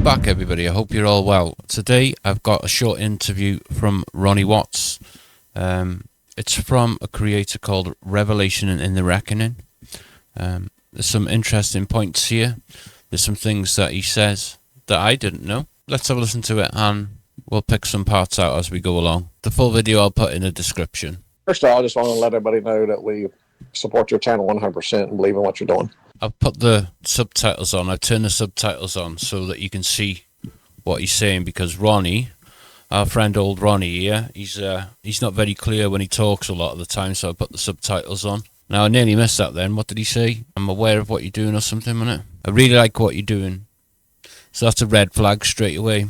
back, everybody. I hope you're all well. Today I've got a short interview from Ronnie Watts. It's from a creator called Revelation in the Reckoning. There's some interesting points here. There's some things that he says that I didn't know. Let's have a listen to it and we'll pick some parts out as we go along. The full video I'll put in the description. First of all, I just want to let everybody know that we support your channel 100% and believe in what you're doing. I've put the subtitles on. I've turned the subtitles on so that you can see what he's saying, because Ronnie, our friend old Ronnie here, he's not very clear when he talks a lot of the time, so I put the subtitles on. Now, I nearly missed that then. What did he say? I'm aware of what you're doing or something, wasn't it? I really like what you're doing. So that's a red flag straight away.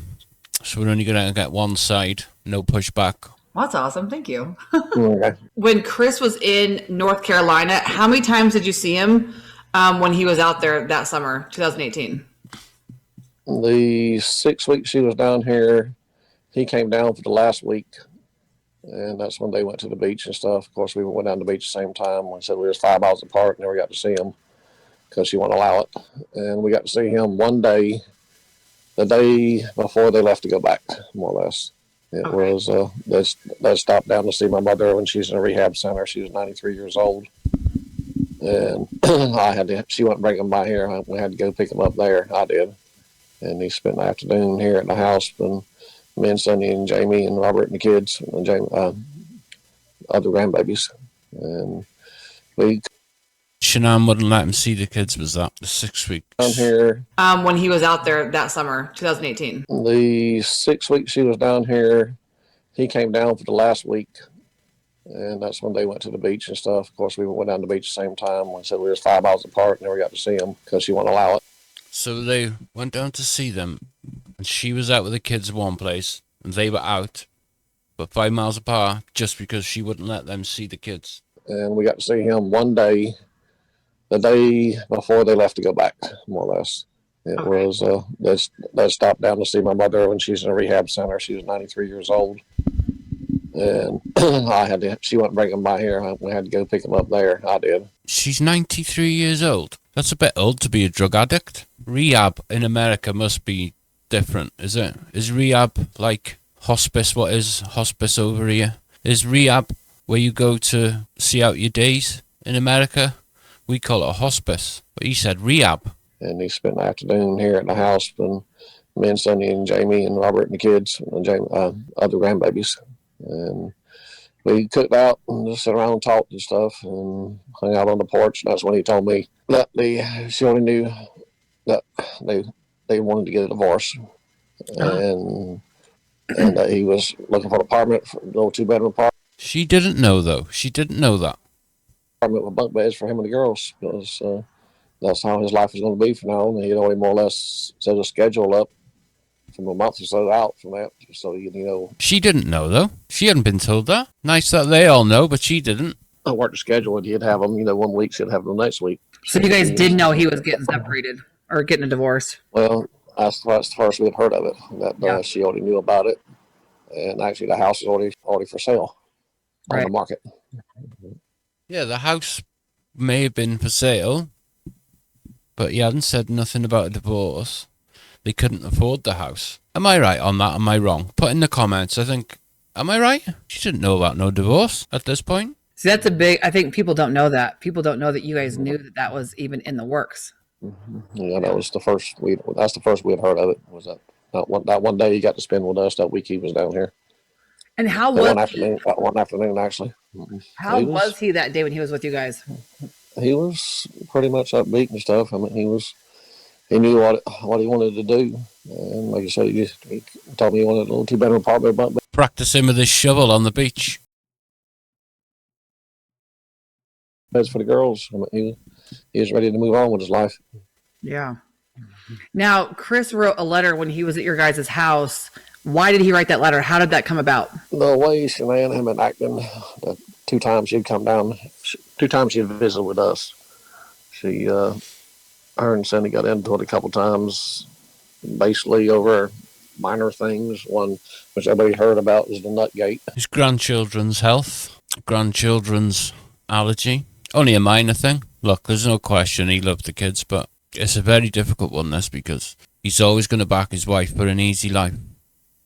So we're only going to get one side, no pushback. Well, that's awesome. Thank you. Okay. When Chris was in North Carolina, how many times did you see him when he was out there that summer, 2018? The 6 weeks she was down here, he came down for the last week, and that's when they went to the beach and stuff. Of course, we went down to the beach at the same time. We said we were 5 miles apart, and never got to see him because she wouldn't allow it. And we got to see him one day, the day before they left to go back, more or less. It was, they stopped down to see my mother when she's in a rehab center. She was 93 years old. And she wouldn't bring him by here. We had to go pick him up there. I did. And he spent the afternoon here at the house, and me and Sonny and Jamie and Robert and the kids and Jamie, other grandbabies. And we... Shanann wouldn't let him see the kids, was that the 6 weeks? Down here. When he was out there that summer, 2018. The 6 weeks she was down here, he came down for the last week. And that's when they went to the beach and stuff. Of course, we went down to the beach at the same time. We said we were 5 miles apart, and never got to see him because she wouldn't allow it. So they went down to see them, and she was out with the kids in one place, and they were out, but 5 miles apart, just because she wouldn't let them see the kids. And we got to see him one day, the day before they left to go back, more or less. It was, they stopped down to see my mother when she's in a rehab center. She was 93 years old. And she wouldn't bring him by here. We had to go pick him up there. I did. She's 93 years old. That's a bit old to be a drug addict. Rehab in America must be different, is it? Is rehab like hospice? What is hospice over here? Is rehab where you go to see out your days in America? We call it a hospice. But he said rehab. And he spent the afternoon here at the house, and me and Sonny and Jamie and Robert and the kids and Jamie, other grandbabies. And we cooked out and just sat around and talked and stuff and hung out on the porch. And that's when he told me that she only knew that they wanted to get a divorce, and that he was looking for an apartment, for a little 2-bedroom apartment. She didn't know, though. She didn't know that. Apartment with bunk beds for him and the girls, because that's how his life was going to be from now on. He'd already more or less set a schedule up from a month or so out from that, so you know. She didn't know, though. She hadn't been told that. Nice that they all know, but she didn't. I worked the schedule, and he'd have them, 1 week, she'd have them next week. So you guys did know he was getting separated or getting a divorce? Well, that's the first we had heard of it. That she already knew about it, and actually the house is already for sale on the market. Yeah, the house may have been for sale, but he hadn't said nothing about a divorce. They couldn't afford the house. Am I right on that? Am I wrong? Put in the comments. Am I right? She didn't know about no divorce at this point. See, that's I think people don't know that. People don't know that you guys knew that was even in the works. Yeah, that was the first that's the first we had heard of it, was that one day he got to spend with us that week he was down here. And how was one afternoon actually. How was he that day when he was with you guys? He was pretty much upbeat and stuff. I mean, he knew what he wanted to do, and like I said, he told me he wanted a little 2-bedroom apartment. Practicing with his shovel on the beach. Beds for the girls. I mean, he was ready to move on with his life. Yeah. Now, Chris wrote a letter when he was at your guys' house. Why did he write that letter? How did that come about? The way Shanann had been acting, the 2 times she'd come down, 2 times she'd visit with us. Her and Cindy got into it a couple times, basically over minor things. One, which everybody heard about, was the nutgate. His grandchildren's health, grandchildren's allergy. Only a minor thing. Look, there's no question he loved the kids, but it's a very difficult one, this, because He's always going to back his wife for an easy life.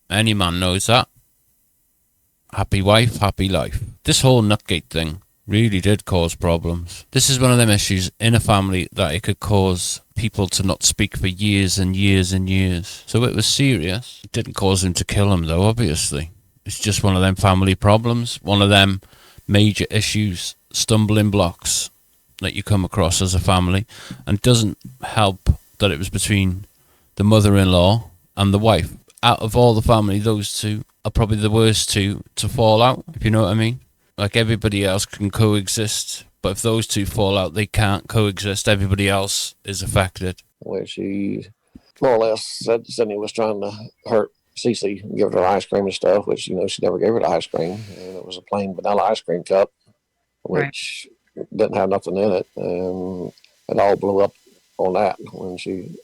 Any man knows that. Happy wife, happy life. This whole nutgate thing really did cause problems. This is one of them issues in a family that it could cause people to not speak for years and years and years. So it was serious. It didn't cause him to kill him though, obviously. It's just one of them family problems, one of them major issues, stumbling blocks that you come across as a family. And it doesn't help that it was between the mother-in-law and the wife. Out of all the family, those two are probably the worst two to fall out, if you know what I mean. Like, everybody else can coexist, but if those two fall out, they can't coexist. Everybody else is affected. Where she more or less said Cindy was trying to hurt Cece, give her ice cream and stuff, which, you know, she never gave her the ice cream. And it was a plain vanilla ice cream cup, which didn't have nothing in it. And it all blew up on that when she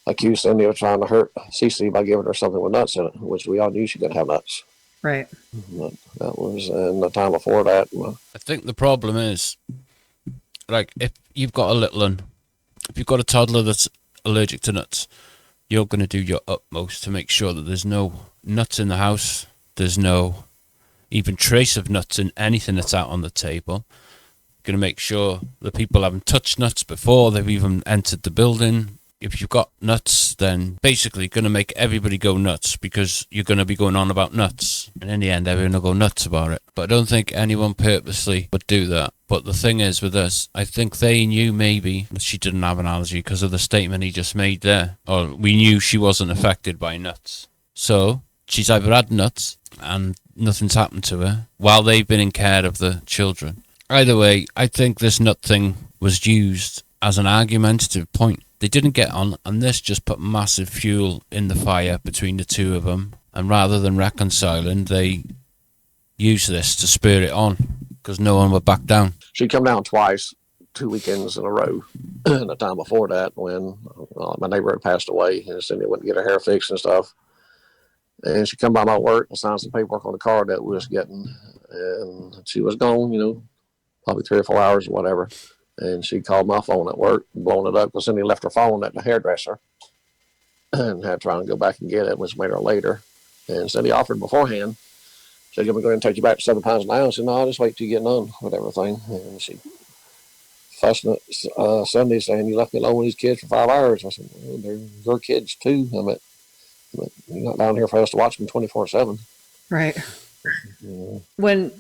accused Cindy of trying to hurt Cece by giving her something with nuts in it, which we all knew she didn't have nuts. Right. But that was in the time before that. I think the problem is, like, if you've got a little one, if you've got a toddler that's allergic to nuts, you're going to do your utmost to make sure that there's no nuts in the house. There's no even trace of nuts in anything that's out on the table. You're going to make sure that people haven't touched nuts before they've even entered the building. If you've got nuts, then basically going to make everybody go nuts because you're going to be going on about nuts. And in the end, everyone will go nuts about it. But I don't think anyone purposely would do that. But the thing is with us, I think they knew maybe that she didn't have an allergy because of the statement he just made there. Or we knew she wasn't affected by nuts. So she's either had nuts and nothing's happened to her while they've been in care of the children. Either way, I think this nut thing was used as an argumentative point. They didn't get on, and this just put massive fuel in the fire between the two of them. And rather than reconciling, they used this to spur it on because no one would back down. She come down twice, 2 weekends in a row. And the time before that, when my neighbor had passed away, and Cindy went to get her hair fixed and stuff. And she come by my work and signed some paperwork on the card that we was getting. And she was gone, you know, probably 3 or 4 hours or whatever. And she called my phone at work, blowing it up, because Cindy left her phone at the hairdresser and had to try and go back and get it, which made her later. And Cindy offered beforehand. She said, "I'm going to go ahead and take you back to £7 an hour." I said, "No, I'll just wait till you get done with everything." And she fussing at Sunday saying, "You left me alone with these kids for 5 hours." I said, "Well, they're your kids too. But you're not down here for us to watch them 24/7. Right. Yeah. When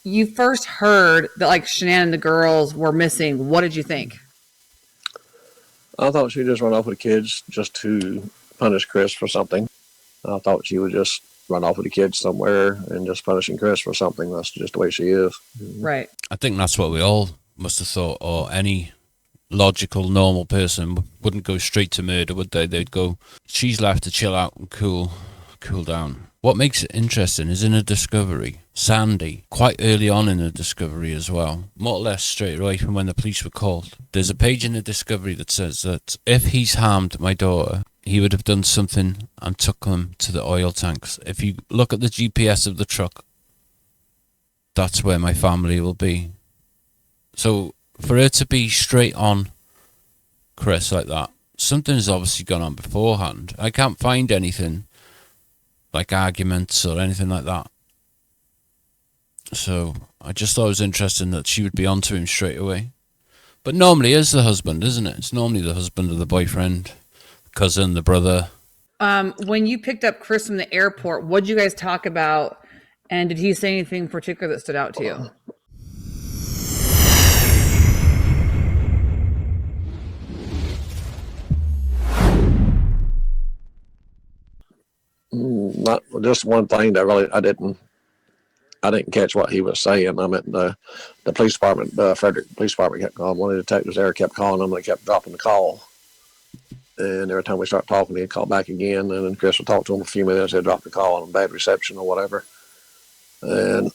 you first heard that, like, Shanann and the girls were missing, what did you think? I thought she'd just run off with the kids just to punish Chris for something. I thought she would just run off with the kids somewhere and just punishing Chris for something. That's just the way she is. Right. I think that's what we all must have thought, or any logical, normal person wouldn't go straight to murder, would they? They'd go, she's left to chill out and cool down. What makes it interesting is in a discovery, Sandy, quite early on in the discovery as well, more or less straight away from when the police were called, there's a page in the discovery that says that if he's harmed my daughter, he would have done something and took them to the oil tanks. If you look at the GPS of the truck, that's where my family will be. So for her to be straight on Chris like that, something's obviously gone on beforehand. I can't find anything like arguments or anything like that. So I just thought it was interesting that she would be onto him straight away. But normally it's the husband, isn't it? It's normally the husband or the boyfriend, cousin, the brother. When you picked up Chris from the airport, what did you guys talk about? And did he say anything particular that stood out to you? Not just one thing that really I didn't catch what he was saying. I mean, the police department, Frederick Police Department kept calling. One of the detectives there kept calling them. They kept dropping the call. And every time we start talking, he'd call back again. And then Chris would talk to him for a few minutes. He'd drop the call on bad reception or whatever. And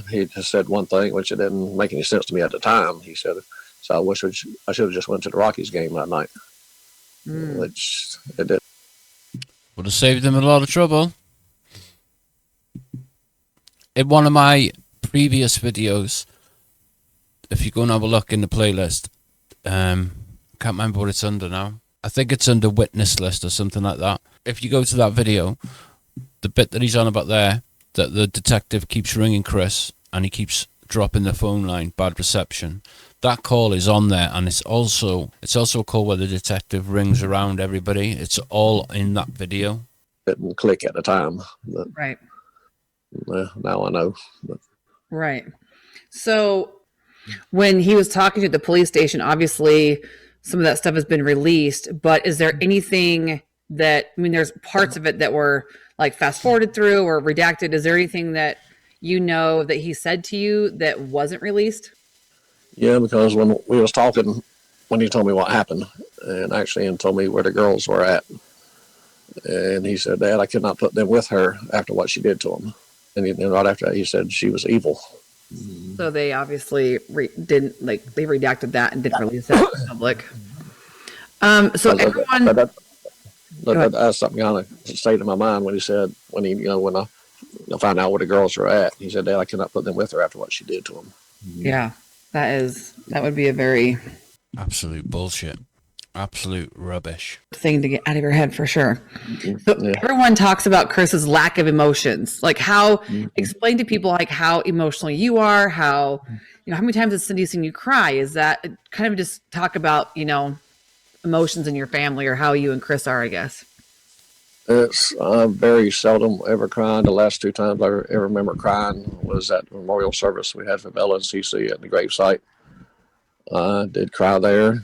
he just said one thing, which it didn't make any sense to me at the time. He said, "So I wish I should have just went to the Rockies game that night," which it did. Would have saved him a lot of trouble. In one of my previous videos, if you go and have a look in the playlist, can't remember what it's under now, I think it's under witness list or something like that. If you go to that video, the bit that he's on about there, that the detective keeps ringing Chris and he keeps dropping the phone line, bad reception. That call is on there, and it's also a call where the detective rings around everybody. It's all in that video. Didn't click at the time, but Right. Now I know. But Right. So when he was talking to the police station, obviously some of that stuff has been released, but is there anything that, I mean, there's parts of it that were like fast forwarded through or redacted. Is there anything that you know that he said to you that wasn't released? yeah, because when we was talking, when he told me what happened, and actually and told me where the girls were at, and he said, Dad, I could not put them with her after what she did to him. And right after that, he said she was evil. So they obviously didn't, like, they redacted that and didn't release that to the public. So everyone, That's something kind of stayed in my mind when he said, when I found out where the girls were at, he said, Dad, I cannot put them with her after what she did to him. yeah, that would be a very Absolute bullshit. Absolute rubbish. thing to get out of your head for sure. So Yeah. everyone talks about Chris's lack of emotions. Like how, explain to people like how emotional you are, how, how many times has Cindy seen you cry? Is that kind of just talk about, emotions in your family or how you and Chris are, I guess. It's very seldom ever crying. The last 2 times I ever remember crying was at the memorial service we had for Bella and CC at the gravesite. I did cry there.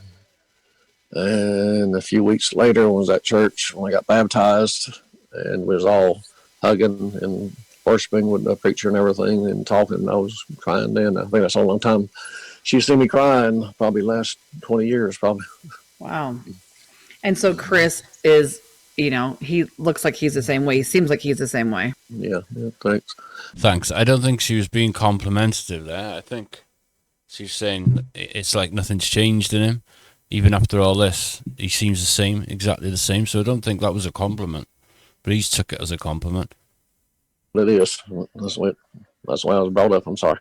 And a few weeks later, I was at church when I got baptized, and we was all hugging and worshiping with the preacher and everything and talking. I was crying then. I think that's a long time. She's seen me crying probably last 20 years, probably. Wow. And so Chris is, he looks like he's the same way. He seems like he's the same way. Yeah, thanks. Thanks. I don't think she was being complimentary there. I think she was saying it's like nothing's changed in him. Even after all this, he seems the same, exactly the same. So I don't think that was a compliment. But he's took it as a compliment. It is. That's why I was brought up. I'm sorry.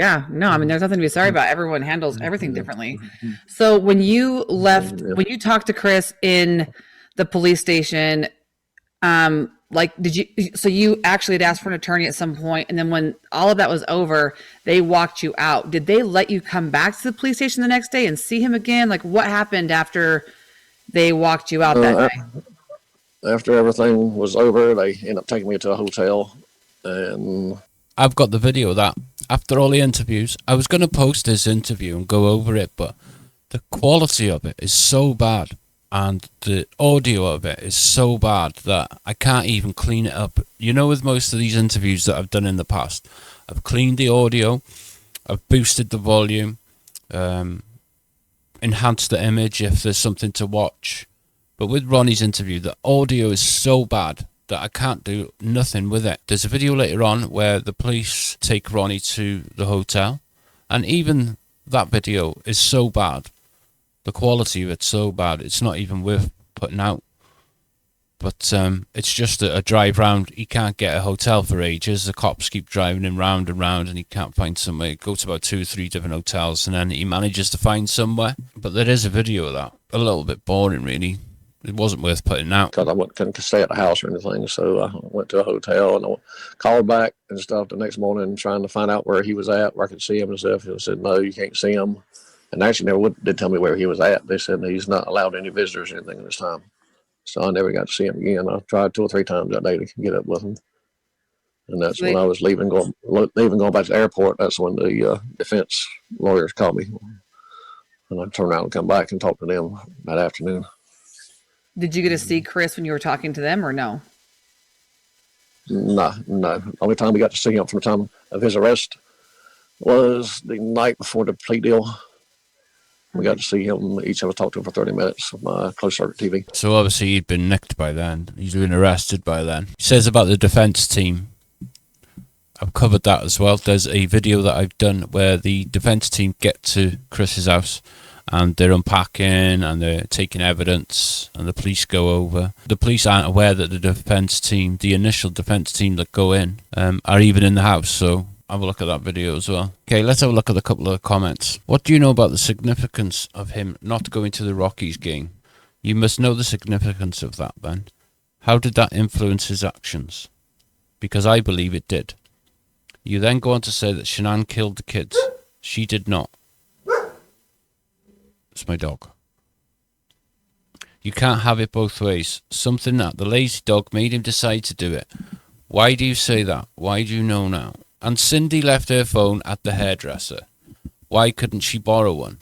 Yeah, no, I mean, there's nothing to be sorry about. Everyone handles everything differently. So when you left, when you talked to Chris in the police station, so you actually had asked for an attorney at some point, and then when all of that was over, they walked you out. Did they let you come back to the police station the next day and see him again? Like, what happened after they walked you out that day? After everything was over, they ended up taking me to a hotel, and I've got the video of that. After all the interviews, I was going to post this interview and go over it, but the quality of it is so bad and the audio of it is so bad that I can't even clean it up. With most of these interviews that I've done in the past, I've cleaned the audio, I've boosted the volume, enhanced the image if there's something to watch. But with Ronnie's interview, the audio is so bad that I can't do nothing with it. There's a video later on where the police take Ronnie to the hotel, and even that video is so bad. The quality of it's so bad, it's not even worth putting out. But it's just a drive round. He can't get a hotel for ages. The cops keep driving him round and round, and he can't find somewhere. He goes to about 2 or 3 different hotels, and then he manages to find somewhere. But there is a video of that. A little bit boring, really. It wasn't worth putting out. Because I couldn't stay at the house or anything, so I went to a hotel and I called back and stuff the next morning trying to find out where he was at, where I could see him and stuff. They said, no, you can't see him. And actually never did tell me where he was at. They said he's not allowed any visitors or anything at this time. So I never got to see him again. I tried 2 or 3 times that day to get up with him. And that's when I was leaving, going back to the airport. That's when the defense lawyers called me. And I turned around and come back and talk to them that afternoon. Did you get to see Chris when you were talking to them or no? No. The only time we got to see him from the time of his arrest was the night before the plea deal. We got to see him, each of us talked to him for 30 minutes on my closed circuit TV. So obviously he'd been nicked by then. He's been arrested by then. He says about the defence team. I've covered that as well. There's a video that I've done where the defence team get to Chris's house and they're unpacking and they're taking evidence and the police go over. The police aren't aware that the defence team, the initial defence team that go in, are even in the house. So have a look at that video as well. Okay, let's have a look at a couple of comments. What do you know about the significance of him not going to the Rockies game? You must know the significance of that then. How did that influence his actions? Because I believe it did. You then go on to say that Shanann killed the kids. She did not. It's my dog. You can't have it both ways. Something that the lazy dog made him decide to do it. Why do you say that? Why do you know now? And Cindy left her phone at the hairdresser. Why couldn't she borrow one?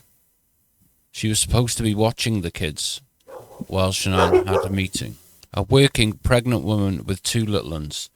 She was supposed to be watching the kids while Shanann had a meeting. A working pregnant woman with 2 little ones.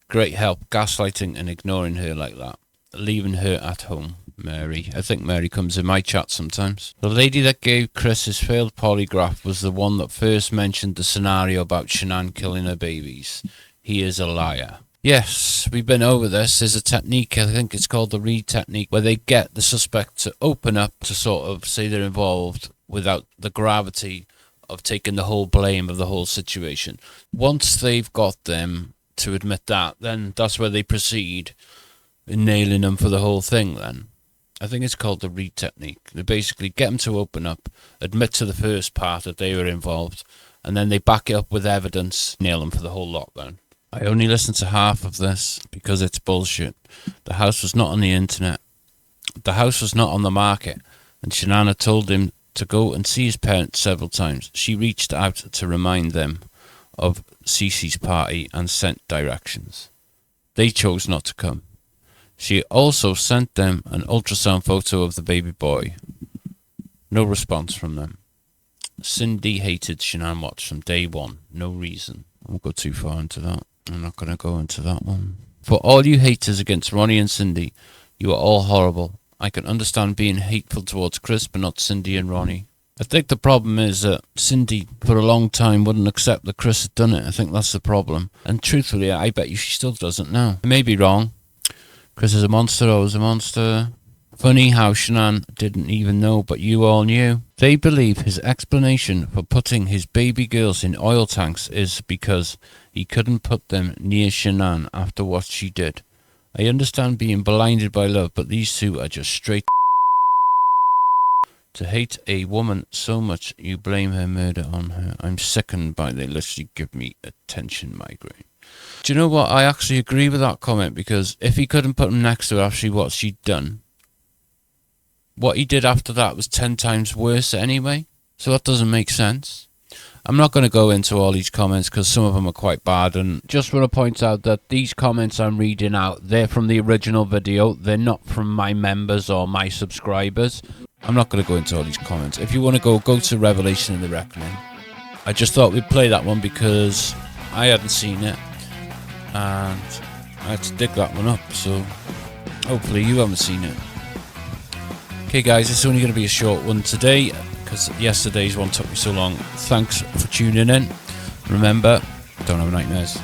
Great help gaslighting and ignoring her like that. Leaving her at home. Mary. I think Mary comes in my chat sometimes. The lady that gave Chris his failed polygraph was the one that first mentioned the scenario about Shanann killing her babies. He is a liar. Yes, we've been over this. There's a technique, I think it's called the Reed technique, where they get the suspect to open up to sort of say they're involved without the gravity of taking the whole blame of the whole situation. Once they've got them to admit that, then that's where they proceed in nailing them for the whole thing then. I think it's called the Reed technique. They basically get them to open up, admit to the first part that they were involved, and then they back it up with evidence, nail them for the whole lot then. I only listened to half of this because it's bullshit. The house was not on the internet. The house was not on the market, and Shanann had told him to go and see his parents several times. She reached out to remind them of Cece's party and sent directions. They chose not to come. She also sent them an ultrasound photo of the baby boy. No response from them. Cindy hated Shanann Watts from day one. No reason. I won't go too far into that. I'm not going to go into that one. For all you haters against Ronnie and Cindy, you are all horrible. I can understand being hateful towards Chris, but not Cindy and Ronnie. I think the problem is that Cindy, for a long time, wouldn't accept that Chris had done it. I think that's the problem. And truthfully, I bet you she still doesn't now. I may be wrong. Chris is a monster, I was a monster. Funny how Shanann didn't even know, but you all knew. They believe his explanation for putting his baby girls in oil tanks is because he couldn't put them near Shanann after what she did. I understand being blinded by love, but these two are just straight. To hate a woman so much, you blame her murder on her. I'm sickened by they literally give me a tension migraine. Do you know what? I actually agree with that comment, because if he couldn't put them next to her after what she'd done, what he did after that was 10 times worse anyway. So that doesn't make sense. I'm not going to go into all these comments because some of them are quite bad, and just want to point out that these comments I'm reading out, they're from the original video. They're not from my members or my subscribers. I'm not going to go into all these comments. If you want to go to Revelation in the Reckoning. I just thought we'd play that one because I hadn't seen it, and I had to dig that one up, so hopefully you haven't seen it. Okay guys, it's only going to be a short one today because yesterday's one took me so long. Thanks for tuning in. Remember, don't have nightmares.